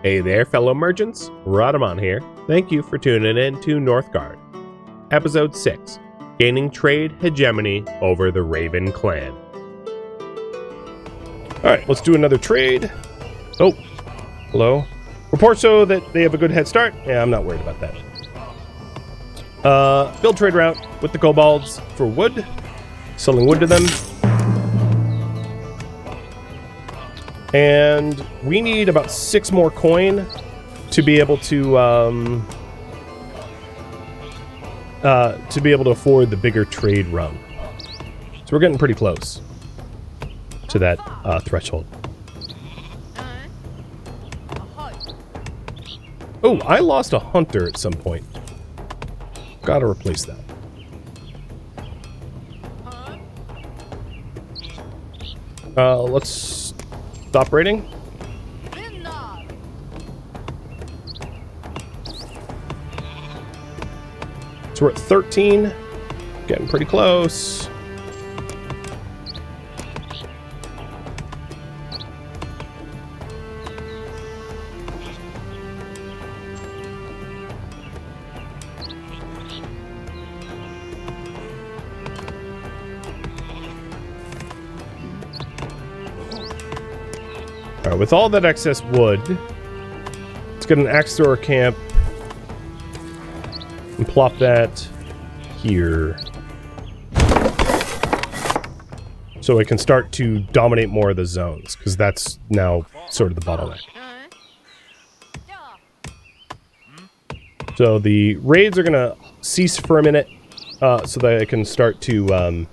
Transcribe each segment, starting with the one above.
Hey there, fellow merchants. Rodamon here. Thank you for tuning in to Northgard. Episode 6, Gaining Trade Hegemony over the Raven Clan. Alright, let's do another trade. Oh, hello. Reports show that they have a good head start. Yeah, I'm not worried about that. Build trade route with the kobolds for wood. Selling wood to them. And we need about 6 more coin to be able to afford the bigger trade run. So we're getting pretty close to that threshold. Oh, I lost a hunter at some point. Gotta replace that. Let's stop rating. So we're at 13. Getting pretty close. With all that excess wood, let's get an axe thrower camp and plop that here. So we can start to dominate more of the zones, because that's now sort of the bottleneck. So the raids are going to cease for a minute, so that I can start to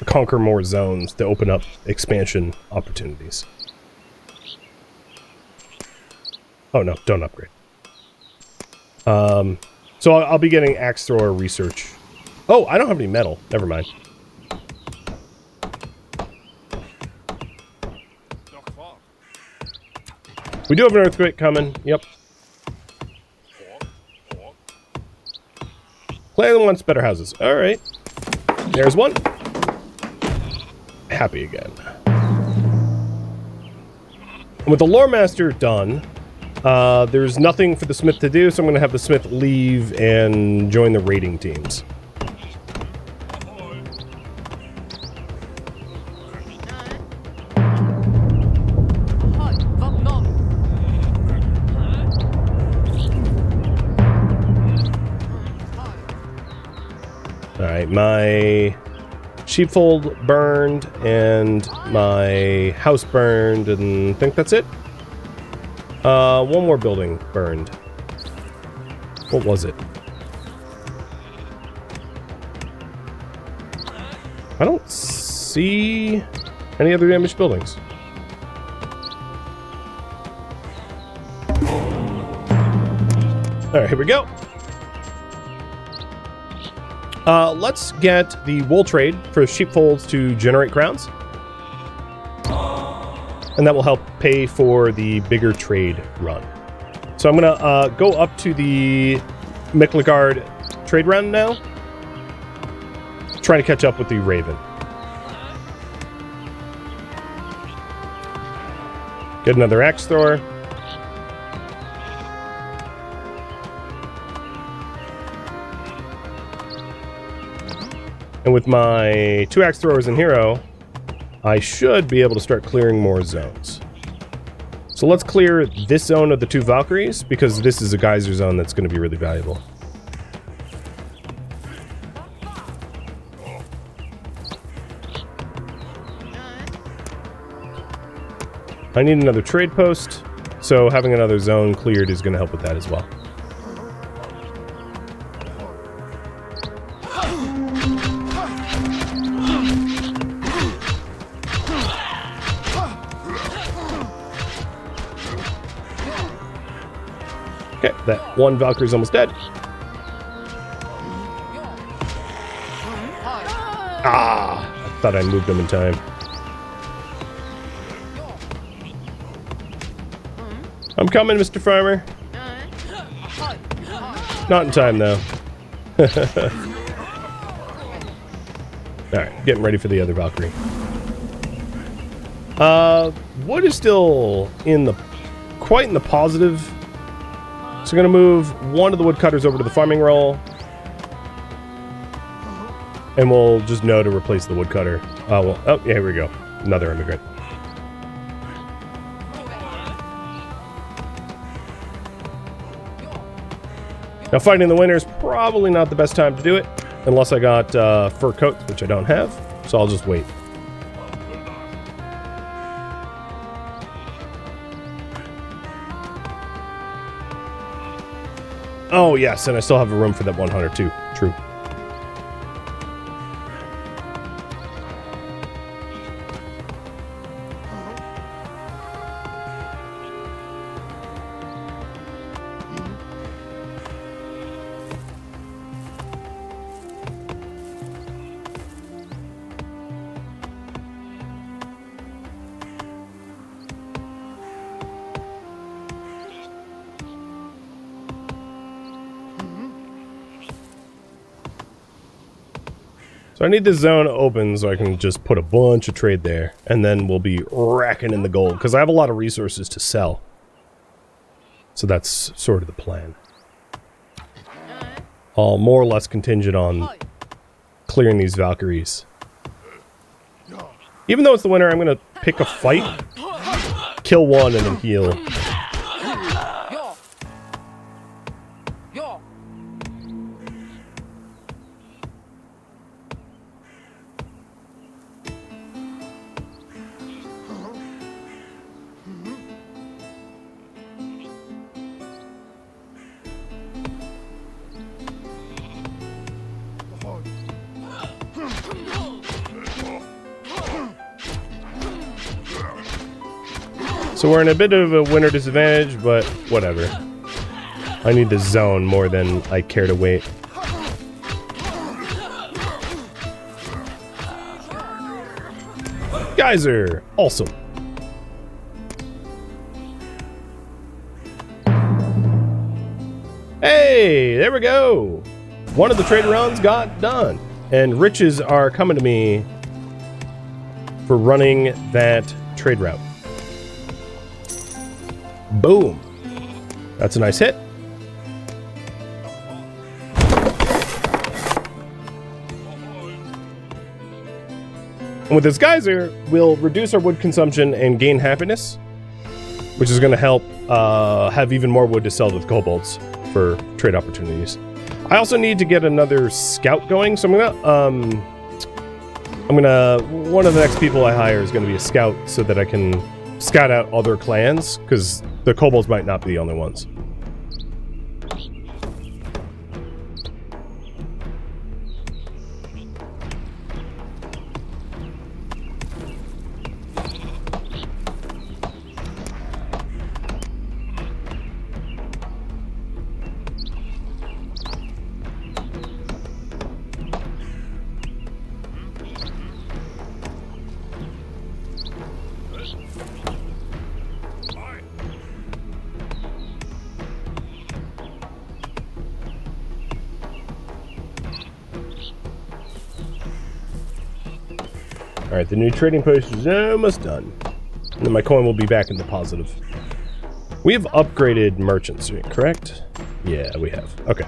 conquer more zones to open up expansion opportunities. Oh no, don't upgrade. So I'll be getting axe thrower research. Oh, I don't have any metal. Never mind. We do have an earthquake coming. Yep. Clan wants better houses. All right. There's one. Happy again. And with the lore master done, there's nothing for the smith to do, so I'm going to have the smith leave and join the raiding teams. Alright, my sheepfold burned and my house burned, and I think that's it. One more building burned. What was it? I don't see any other damaged buildings. Alright, here we go. Let's get the wool trade for sheepfolds to generate crowns. And that will help pay for the bigger trade run. So I'm going to go up to the Northgard trade run now. Trying to catch up with the Raven. Get another axe thrower. And with my 2 axe throwers in hero, I should be able to start clearing more zones. So let's clear this zone of the 2 Valkyries, because this is a geyser zone that's going to be really valuable. I need another trade post, so having another zone cleared is going to help with that as well. Okay, that one Valkyrie's almost dead. Ah, I thought I moved him in time. I'm coming, Mr. Farmer. Not in time, though. Alright, getting ready for the other Valkyrie. Wood is still in the quite in the positive. So I'm going to move one of the woodcutters over to the farming roll. And we'll just know to replace the woodcutter. Oh, yeah, here we go. Another immigrant. Now, fighting in the winter is probably not the best time to do it. Unless I got fur coats, which I don't have. So I'll just wait. Oh, yes, and I still have a room for that 100 too. True. So I need this zone open so I can just put a bunch of trade there, and then we'll be racking in the gold, because I have a lot of resources to sell. So that's sort of the plan. All more or less contingent on clearing these Valkyries. Even though it's the winter, I'm going to pick a fight, kill one, and then heal. So we're in a bit of a winter disadvantage, but whatever. I need the zone more than I care to wait. Geyser! Awesome. Hey! There we go! One of the trade runs got done. And riches are coming to me for running that trade route. Boom. That's a nice hit. And with this geyser, we'll reduce our wood consumption and gain happiness, which is going to help have even more wood to sell to the kobolds for trade opportunities. I also need to get another scout going, so I'm gonna one of the next people I hire is going to be a scout so that I can scout out other clans, because the kobolds might not be the only ones. Alright, the new trading post is almost done. And then my coin will be back in the positive. We have upgraded merchants, correct? Yeah, we have. Okay.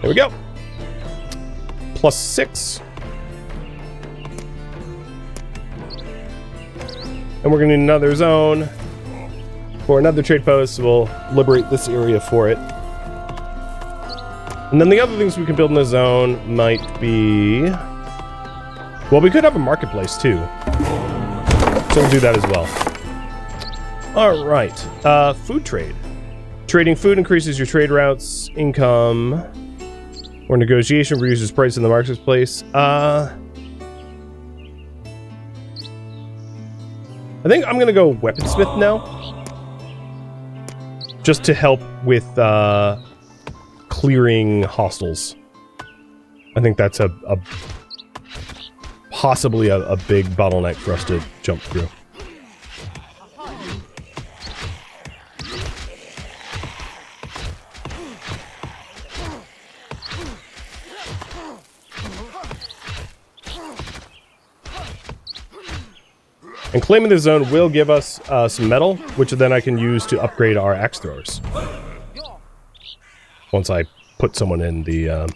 There we go. +6. And we're going to need another zone for another trade post. We'll liberate this area for it. And then the other things we can build in the zone might be... Well, we could have a marketplace too. So we'll do that as well. Alright. Food trade. Trading food increases your trade routes, income, or negotiation reduces price in the marketplace. I think I'm gonna go weaponsmith now. Just to help with clearing hostiles. I think that's a possibly a big bottleneck for us to jump through. And claiming the zone will give us some metal, which then I can use to upgrade our axe throwers. Once I put someone in the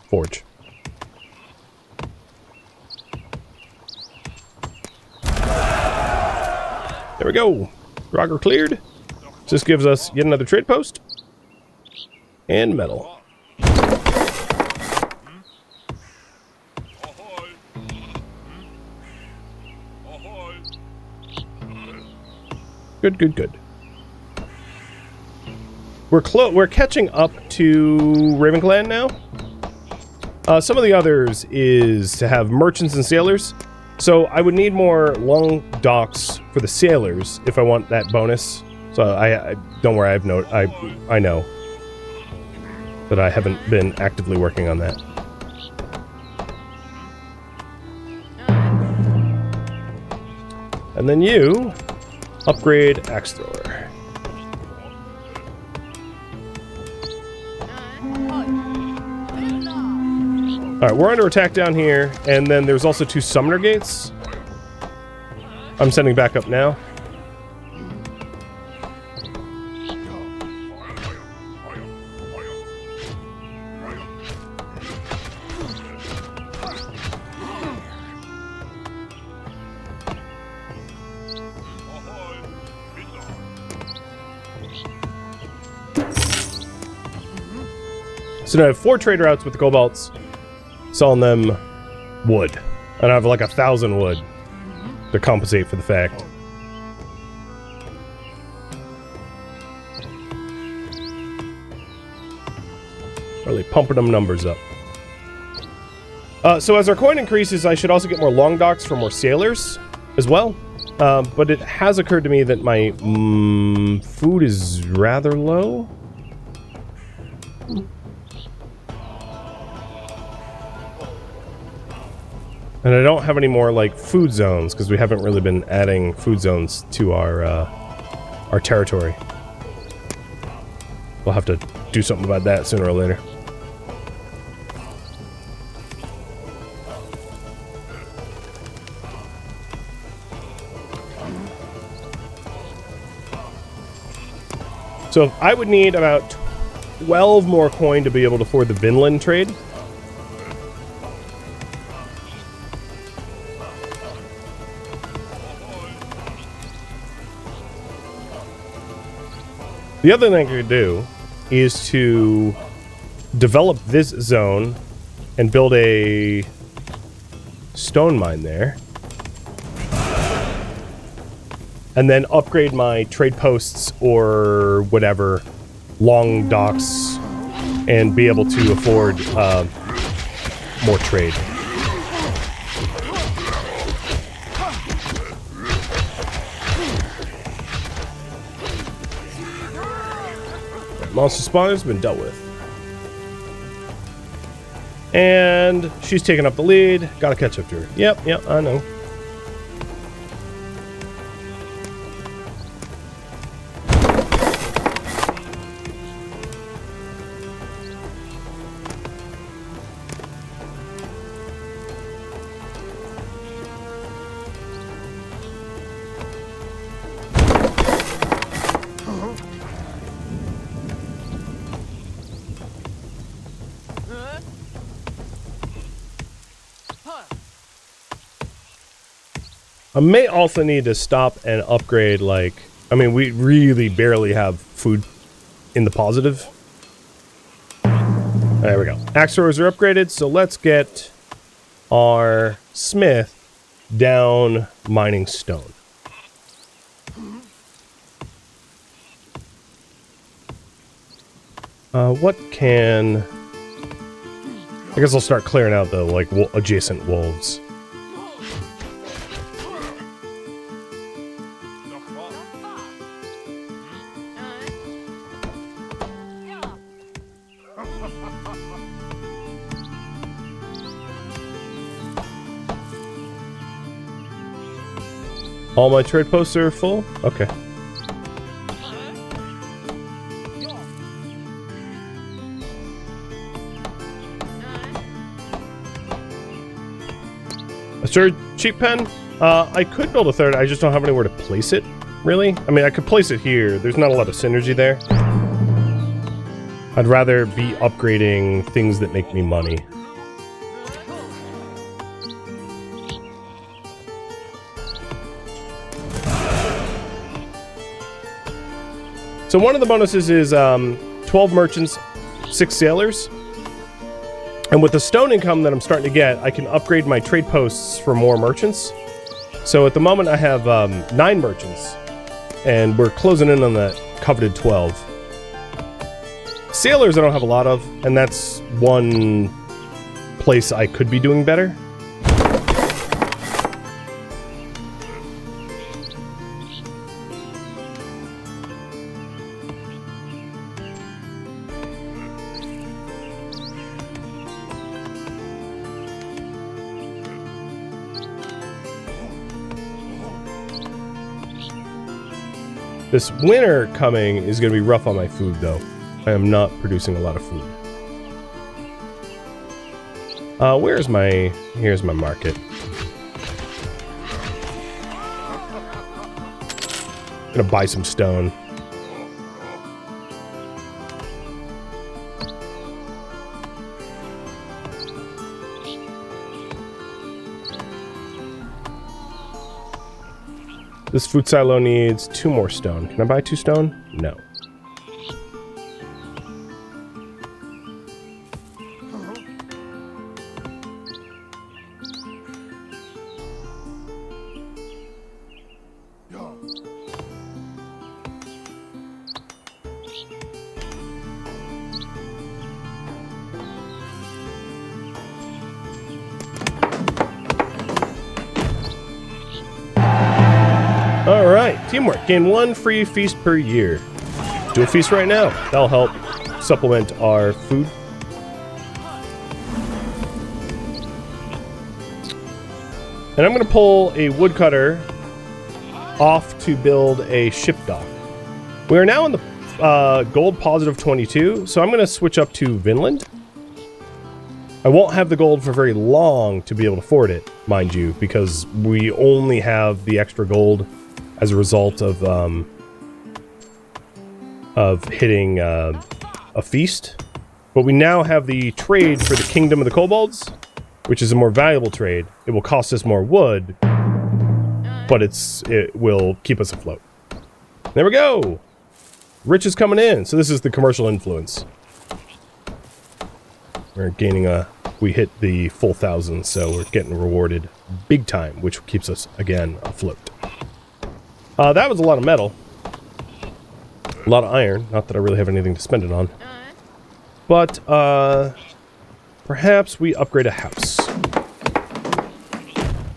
forge. There we go. Draugr cleared. This gives us yet another trade post. And metal. Good, good, good. We're catching up to Ravenclan now. Some of the others is to have merchants and sailors. So I would need more long docks for the sailors if I want that bonus. So I don't worry, I know that I haven't been actively working on that. And then you upgrade axe thrower. Alright, we're under attack down here, and then there's also 2 summoner gates. I'm sending back up now. So now I have 4 trade routes with the kobolds, selling them wood. And I have like 1,000 wood to compensate for the fact. Really pumping them numbers up. So as our coin increases, I should also get more long docks for more sailors as well. But it has occurred to me that my food is rather low. And I don't have any more, like, food zones, because we haven't really been adding food zones to our territory. We'll have to do something about that sooner or later. So I would need about 12 more coin to be able to afford the Vinland trade. The other thing I could do is to develop this zone and build a stone mine there. And then upgrade my trade posts or whatever, long docks, and be able to afford more trade. Monster spawner's been dealt with. And she's taking up the lead. Gotta catch up to her. Yep, I know. I may also need to stop and upgrade, like... I mean, we really barely have food in the positive. There we go. Axe throwers are upgraded, so let's get our smith down mining stone. What can... I guess I'll start clearing out the, like, adjacent wolves. All my trade posts are full? Okay. A third cheap pen? I could build a third, I just don't have anywhere to place it, really. I mean, I could place it here. There's not a lot of synergy there. I'd rather be upgrading things that make me money. So one of the bonuses is 12 merchants, 6 sailors. And with the stone income that I'm starting to get, I can upgrade my trade posts for more merchants. So at the moment I have 9 merchants, and we're closing in on that coveted 12. Sailors I don't have a lot of, and that's one place I could be doing better. This winter coming is going to be rough on my food, though. I am not producing a lot of food. Here's my market. I'm gonna buy some stone. This food silo needs 2 more stone. Can I buy 2 stone? No. Alright, teamwork. Gain 1 free feast per year. Do a feast right now. That'll help supplement our food. And I'm going to pull a woodcutter off to build a ship dock. We are now in the gold positive 22, so I'm going to switch up to Vinland. I won't have the gold for very long to be able to afford it, mind you, because we only have the extra gold as a result of hitting a feast. But we now have the trade for the Kingdom of the Kobolds, which is a more valuable trade. It will cost us more wood, but it will keep us afloat. There we go! Rich is coming in. So this is the commercial influence. We're gaining we hit the full 1,000, so we're getting rewarded big time, which keeps us, again, afloat. That was a lot of metal. A lot of iron. Not that I really have anything to spend it on. But, perhaps we upgrade a house.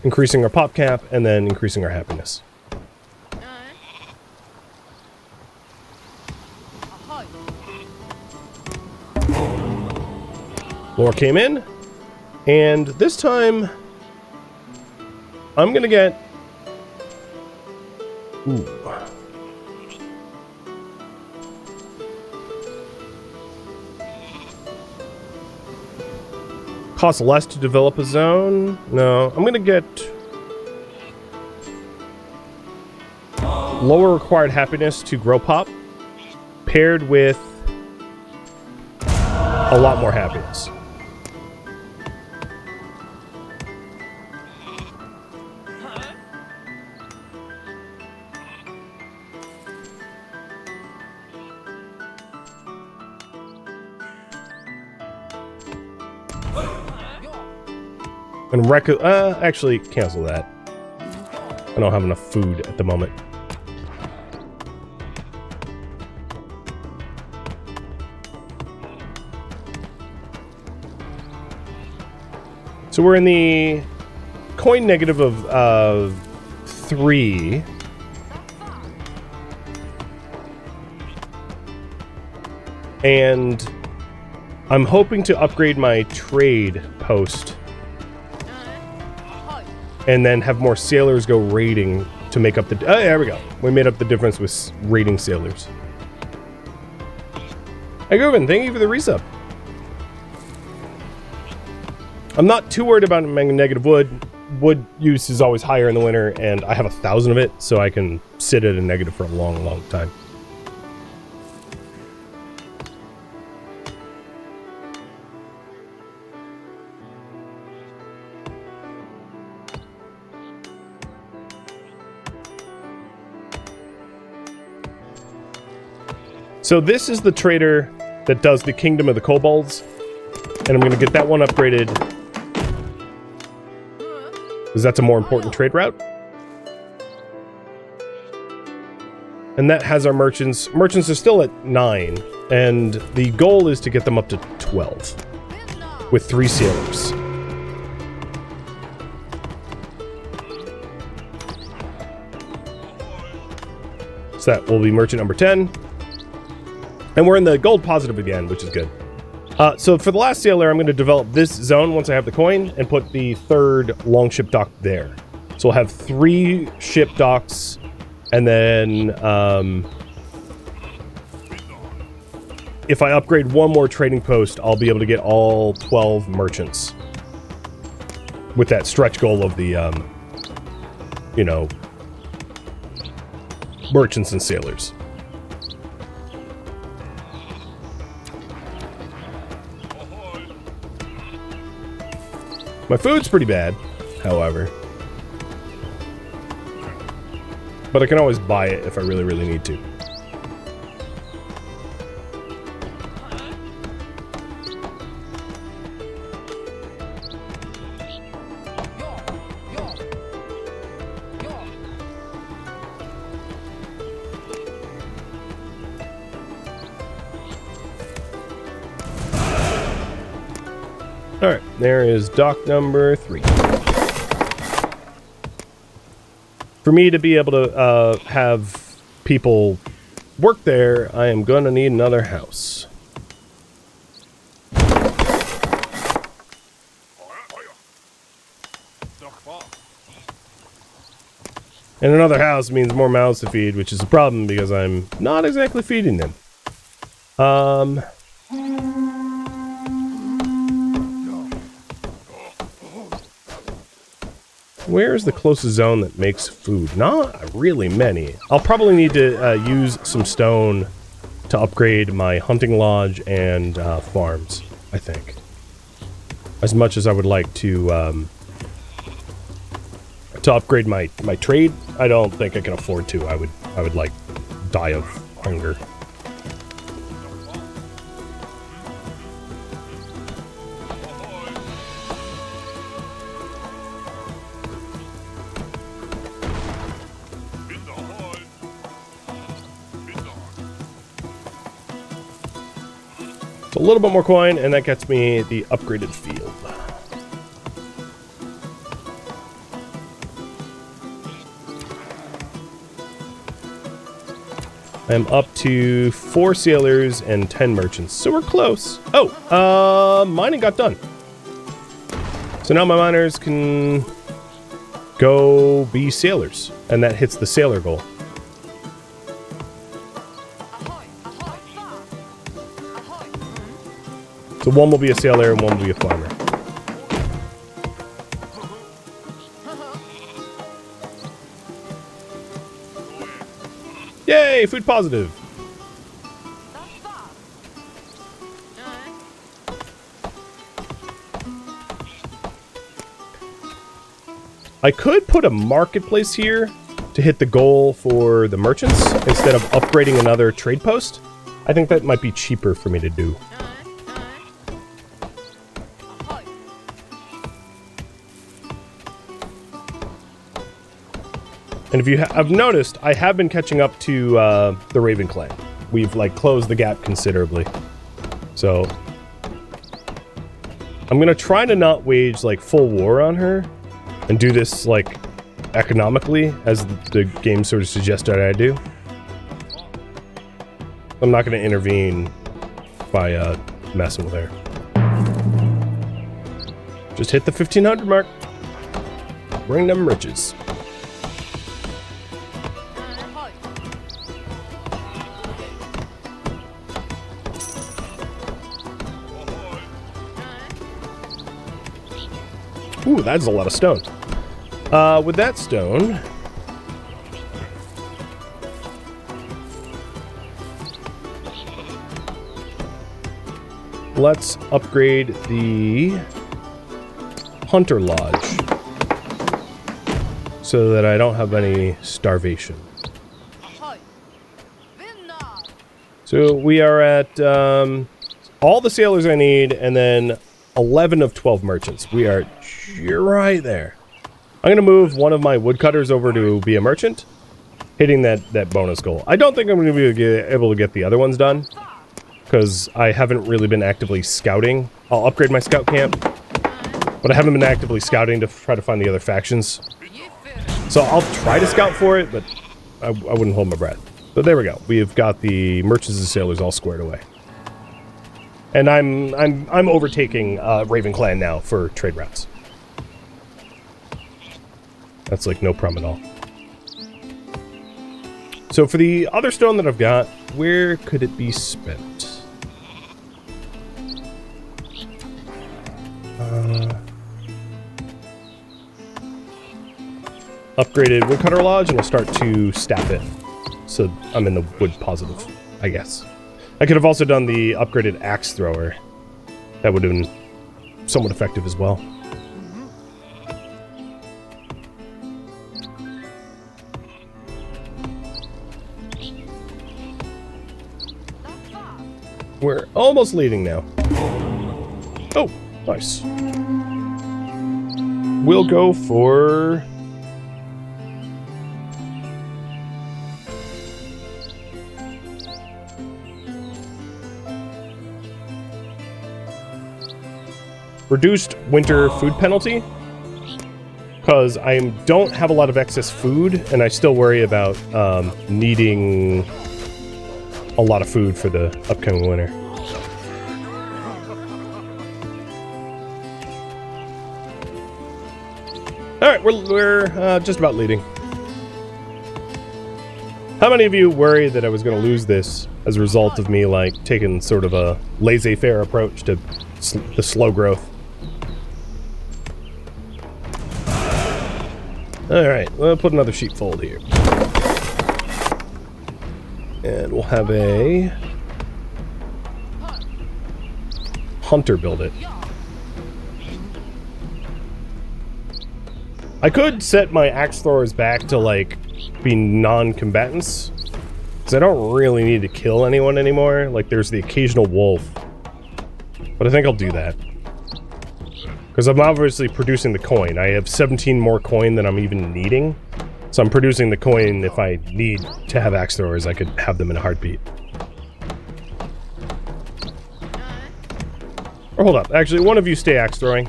Increasing our pop cap, and then increasing our happiness. Lore came in, and this time, I'm gonna get... Ooh. Costs less to develop a zone. No, I'm gonna get lower required happiness to grow pop, paired with a lot more happiness. And actually, cancel that. I don't have enough food at the moment. So we're in the coin negative of 3. And I'm hoping to upgrade my trade post. And then have more sailors go raiding to make up the... Oh, there we go. We made up the difference with raiding sailors. Hey, Goovin, thank you for the resub. I'm not too worried about negative wood. wood use is always higher in the winter, and I have 1,000 of it, so I can sit at a negative for a long, long time. So this is the trader that does the Kingdom of the Kobolds, and I'm going to get that one upgraded because that's a more important trade route. And that has our merchants. Merchants are still at 9, and the goal is to get them up to 12 with 3 sailors. So that will be merchant number 10. And we're in the gold positive again, which is good. So for the last sailor, I'm going to develop this zone once I have the coin and put the 3rd longship dock there. So we'll have 3 ship docks, and then if I upgrade one more trading post, I'll be able to get all 12 merchants with that stretch goal of the, you know, merchants and sailors. My food's pretty bad, however. But I can always buy it if I really, really need to. Alright, there is dock number 3. For me to be able to have people work there, I am going to need another house. And another house means more mouths to feed, which is a problem because I'm not exactly feeding them. Where is the closest zone that makes food? Not really many. I'll probably need to use some stone to upgrade my hunting lodge and farms, I think. As much as I would like to upgrade my trade, I don't think I can afford to. I would like die of hunger. A little bit more coin, and that gets me the upgraded field. I'm up to 4 sailors and 10 merchants, so we're close. Oh, mining got done. So now my miners can go be sailors, and that hits the sailor goal. So one will be a sailor and one will be a farmer. Yay, food positive. I could put a marketplace here to hit the goal for the merchants instead of upgrading another trade post. I think that might be cheaper for me to do. And if you I've noticed, I have been catching up to the Raven clan. We've like closed the gap considerably. So I'm gonna try to not wage like full war on her and do this like economically as the game sort of suggested I do. I'm not gonna intervene by messing with her. Just hit the 1500 mark. Bring them riches. Ooh, that's a lot of stone. With that stone, let's upgrade the Hunter Lodge so that I don't have any starvation. So we are at all the sailors I need, and then 11 of 12 merchants. We are right there. I'm going to move one of my woodcutters over to be a merchant, hitting that bonus goal. I don't think I'm going to be able to get the other ones done, because I haven't really been actively scouting. I'll upgrade my scout camp, but I haven't been actively scouting to try to find the other factions. So I'll try to scout for it, but I wouldn't hold my breath. But there we go. We've got the merchants and sailors all squared away. And I'm overtaking Raven Clan now for trade routes. That's like no problem at all. So for the other stone that I've got, where could it be spent? Upgraded woodcutter lodge, and I'll start to staff it. So I'm in the wood positive, I guess. I could have also done the upgraded axe thrower. That would have been somewhat effective as well. We're almost leading now. Oh, nice. We'll go for... reduced winter food penalty, because I don't have a lot of excess food, and I still worry about needing a lot of food for the upcoming winter. Alright, we're just about leading. How many of you worried that I was going to lose this as a result of me, like, taking sort of a laissez-faire approach to the slow growth? Alright, we'll put another sheepfold here. And we'll have a hunter build it. I could set my axe throwers back to, like, be non-combatants, because I don't really need to kill anyone anymore. Like, there's the occasional wolf. But I think I'll do that. Because I'm obviously producing the coin. I have 17 more coin than I'm even needing. So I'm producing the coin. If I need to have axe throwers, I could have them in a heartbeat. Or hold up. Actually, one of you stay axe throwing.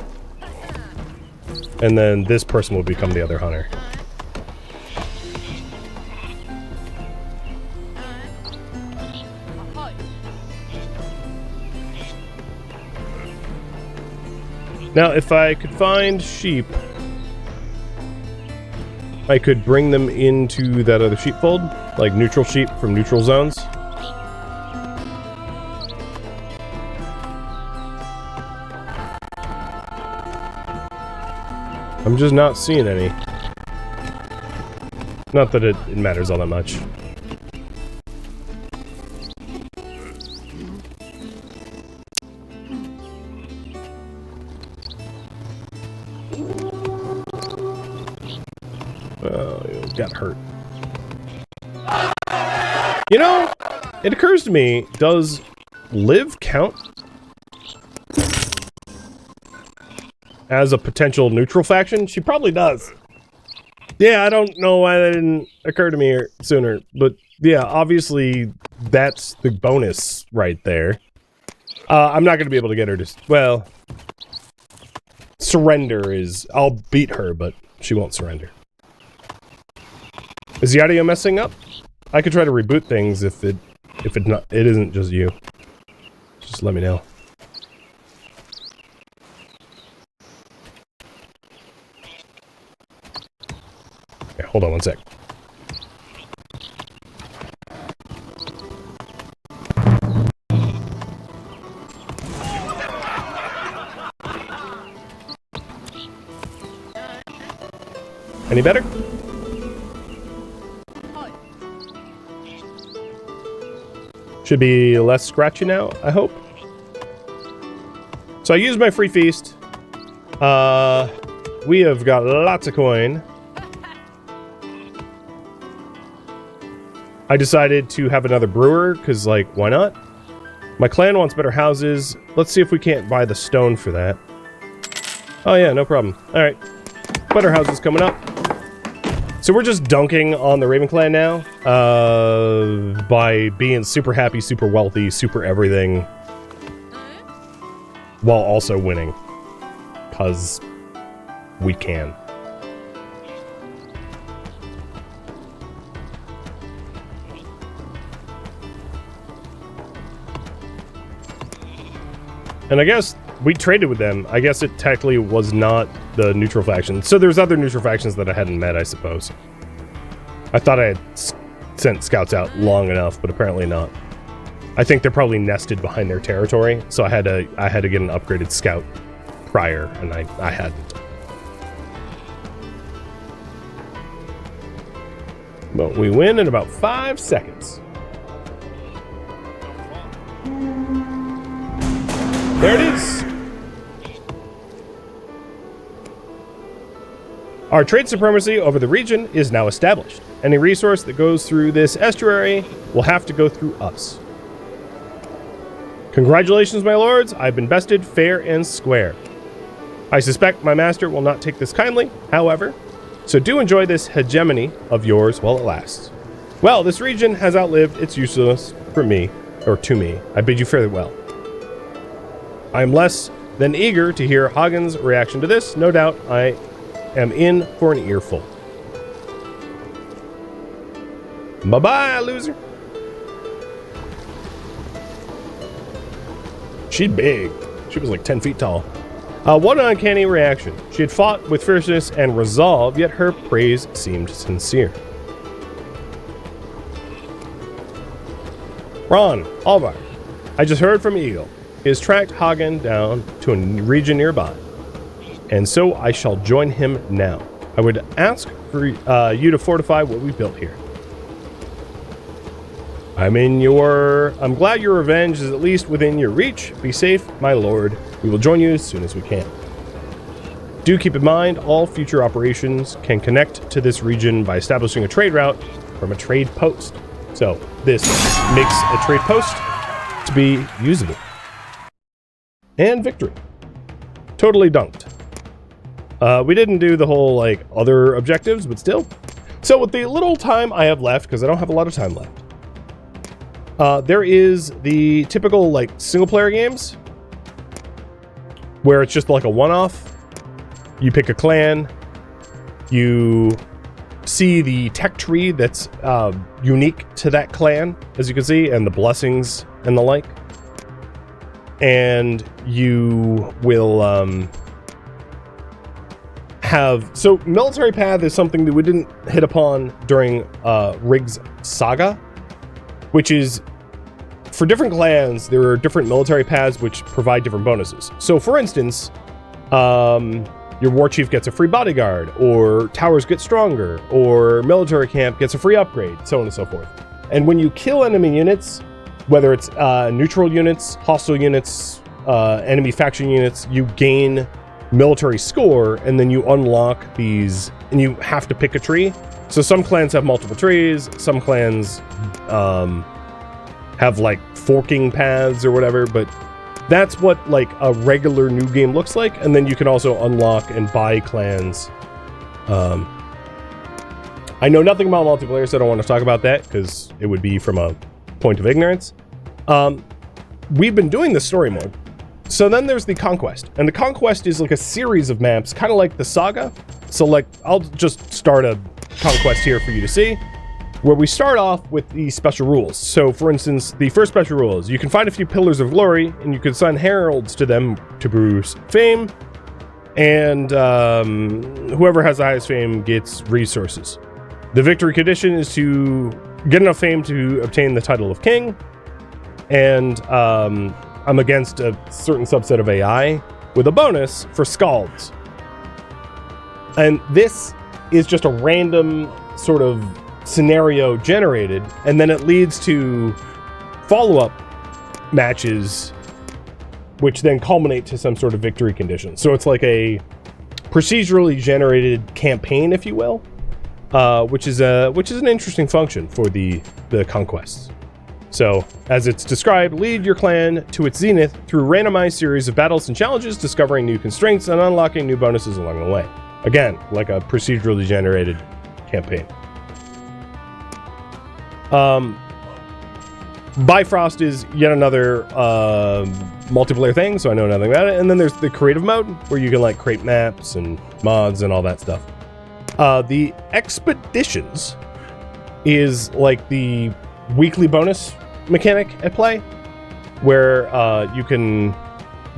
And then this person will become the other hunter. Now, if I could find sheep, I could bring them into that other sheepfold, like neutral sheep from neutral zones. I'm just not seeing any. Not that it matters all that much. Got hurt. You know, it occurs to me, does Liv count as a potential neutral faction? She probably does. Yeah, I don't know why that didn't occur to me sooner, but yeah, obviously that's the bonus right there. I'm not going to be able to get her to, well, surrender is, I'll beat her, but she won't surrender. Is the audio messing up? I could try to reboot things if it isn't just you. Just let me know. Okay, hold on one sec. Any better? Should be less scratchy now, I hope. So I used my free feast. We have got lots of coin. I decided to have another brewer, because, like, why not? My clan wants better houses. Let's see if we can't buy the stone for that. Oh yeah, no problem. Alright. Better houses coming up. So we're just dunking on the Raven clan now. By being super happy, super wealthy, super everything. While also winning. Because we can. And I guess we traded with them. I guess it technically was not the neutral faction. So there's other neutral factions that I hadn't met, I suppose. I thought I had sent scouts out long enough, but apparently not. I think they're probably nested behind their territory, so I had to get an upgraded scout prior, and I hadn't. But we win in about 5 seconds. There it is. Our trade supremacy over the region is now established. Any resource that goes through this estuary will have to go through us. Congratulations, my lords. I've been bested fair and square. I suspect my master will not take this kindly, however, so do enjoy this hegemony of yours while it lasts. Well, this region has outlived its usefulness for me, or to me. I bid you farewell. I am less than eager to hear Hagen's reaction to this. No doubt I am in for an earful. Bye-bye, loser. She's big. She was like 10 feet tall. What an uncanny reaction. She had fought with fierceness and resolve, yet her praise seemed sincere. Ron, Alvar, I just heard from Eagle. He has tracked Hagen down to a region nearby, and so I shall join him now. I would ask for you to fortify what we built here. I'm glad your revenge is at least within your reach. Be safe, my lord. We will join you as soon as we can. Do keep in mind, all future operations can connect to this region by establishing a trade route from a trade post. So this makes a trade post to be usable. And victory. Totally dunked. We didn't do the whole, like, other objectives, but still. So with the little time I have left, because I don't have a lot of time left, there is the typical, like, single-player games, where it's just like a one-off. You pick a clan, you see the tech tree that's unique to that clan, as you can see, and the blessings and the like. And you will have... So military path is something that we didn't hit upon during Rig's Saga, which is, for different clans, there are different military paths which provide different bonuses. So for instance, your war chief gets a free bodyguard, or towers get stronger, or military camp gets a free upgrade, so on and so forth. And when you kill enemy units, whether it's neutral units, hostile units, enemy faction units, you gain military score, and then you unlock these, and you have to pick a tree. So some clans have multiple trees, some clans have like forking paths or whatever, but that's what like a regular new game looks like. And then you can also unlock and buy clans. I know nothing about multiplayer, so I don't want to talk about that because it would be from a point of ignorance. We've been doing the story mode. So then there's the Conquest, and the Conquest is like a series of maps, kind of like the Saga. So like, I'll just start a Conquest here for you to see, where we start off with the special rules. So for instance, the first special rule is you can find a few pillars of glory, and you can assign heralds to them to bruise fame, and whoever has the highest fame gets resources. The victory condition is to get enough fame to obtain the title of king, and I'm against a certain subset of AI with a bonus for scalds. And this is just a random sort of scenario generated, and then it leads to follow-up matches, which then culminate to some sort of victory condition. So it's like a procedurally generated campaign, if you will, which is an interesting function for the conquests. So, as it's described, lead your clan to its zenith through randomized series of battles and challenges, discovering new constraints and unlocking new bonuses along the way. Again, like a procedurally generated campaign. Bifrost is yet another multiplayer thing, so I know nothing about it. And then there's the creative mode, where you can like create maps and mods and all that stuff. The expeditions is like the weekly bonus mechanic at play, where you can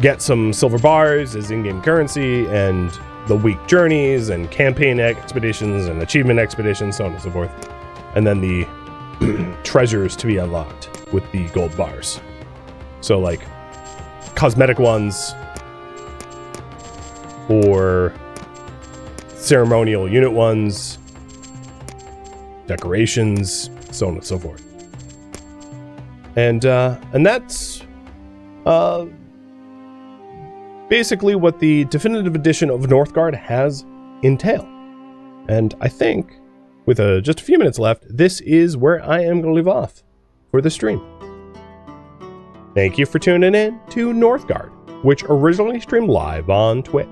get some silver bars as in-game currency, and the week journeys and campaign expeditions and achievement expeditions, so on and so forth. And then the treasures to be unlocked with the gold bars. So like cosmetic ones or ceremonial unit ones, decorations, so on and so forth. And that's basically what the definitive edition of Northgard has entail. And I think with just a few minutes left, this is where I am going to leave off for the stream. Thank you for tuning in to Northgard, which originally streamed live on Twitch.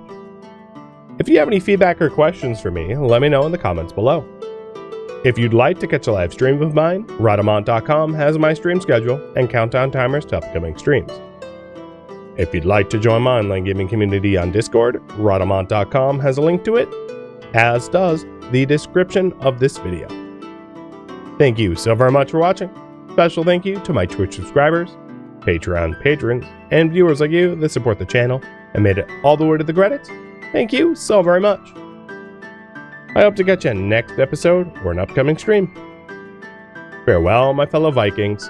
If you have any feedback or questions for me, let me know in the comments below. If you'd like to catch a live stream of mine, Rhadamant.com has my stream schedule and countdown timers to upcoming streams. If you'd like to join my online gaming community on Discord, Rhadamant.com has a link to it, as does the description of this video. Thank you so very much for watching. Special thank you to my Twitch subscribers, Patreon patrons, and viewers like you that support the channel and made it all the way to the credits. Thank you so very much. I hope to catch you next episode or an upcoming stream. Farewell, my fellow Vikings.